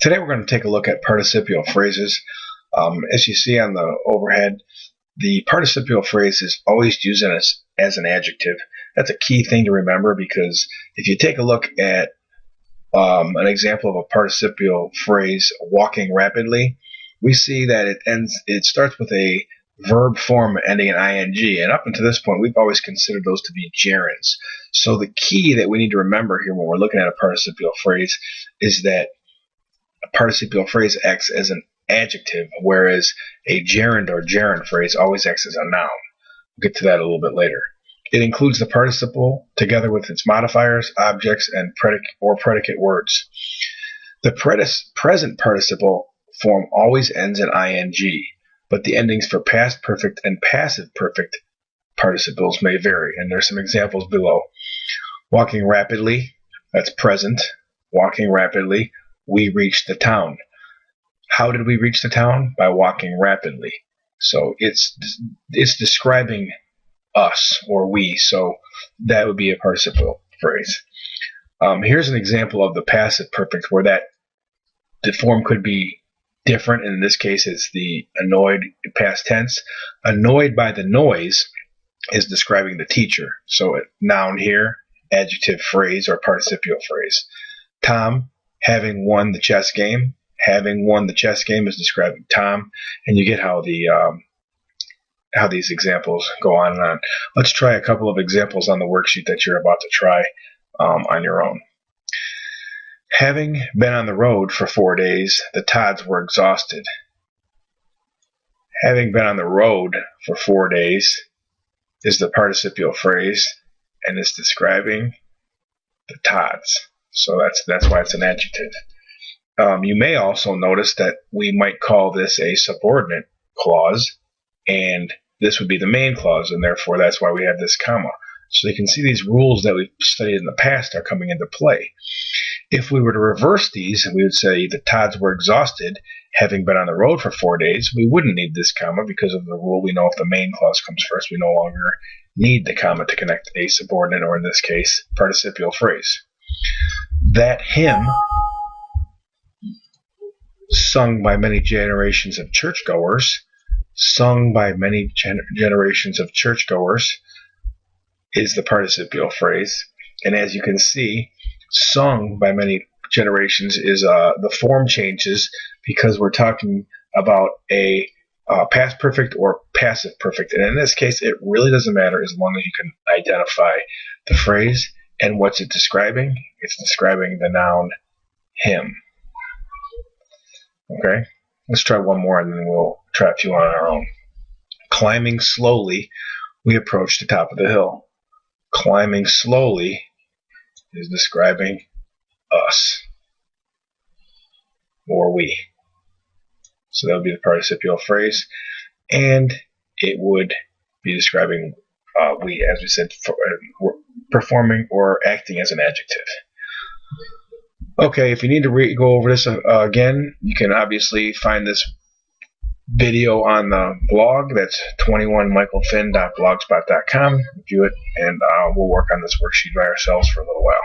Today we're going to take a look at participial phrases. As you see on the overhead, the participial phrase is always used as an adjective. That's a key thing to remember, because if you take a look at an example of a participial phrase, walking rapidly, we see that it starts with a verb form ending in ing, and up until this point we've always considered those to be gerunds. So the key that we need to remember here when we're looking at a participial phrase is that a participial phrase acts as an adjective, whereas a gerund or gerund phrase always acts as a noun. We'll get to that a little bit later. It includes the participle together with its modifiers, objects, and predicate words. The present participle form always ends in ing, but the endings for past perfect and passive perfect participles may vary, and there's some examples below. Walking rapidly, that's present. Walking rapidly, we reached the town. How did we reach the town? By walking rapidly. So it's describing us or we, so that would be a participial phrase. Here's an example of the passive perfect where the form could be different, and in this case it's the annoyed past tense. Annoyed by the noise is describing the teacher. So noun here, adjective phrase or participial phrase. Tom having won the chess game. Having won the chess game is describing Tom, and you get how these examples go on and on. Let's try a couple of examples on the worksheet that you're about to try on your own. Having been on the road for 4 days, the Todds were exhausted. Having been on the road for 4 days is the participial phrase, and it's describing the Todds. So that's why it's an adjective. You may also notice that we might call this a subordinate clause, and this would be the main clause, and therefore that's why we have this comma. So you can see these rules that we've studied in the past are coming into play. If we were to reverse these, we would say the Todds were exhausted, having been on the road for 4 days. We wouldn't need this comma because of the rule. We know if the main clause comes first, we no longer need the comma to connect a subordinate, or in this case, participial phrase. That hymn, sung by many generations of churchgoers, sung by many generations of churchgoers, is the participial phrase. And as you can see, sung by many generations is the form changes because we're talking about a past perfect or passive perfect. And in this case, it really doesn't matter as long as you can identify the phrase and what's it describing. It's describing the noun him. Okay, let's try one more and then we'll try a few on our own. Climbing slowly, we approach the top of the hill. Climbing slowly is describing us or we. So that would be the participial phrase, and it would be describing we, as we said, performing or acting as an adjective. Okay, if you need to go over this again, you can obviously find this video on the blog. That's 21michaelfinn.blogspot.com. View it, and we'll work on this worksheet by ourselves for a little while.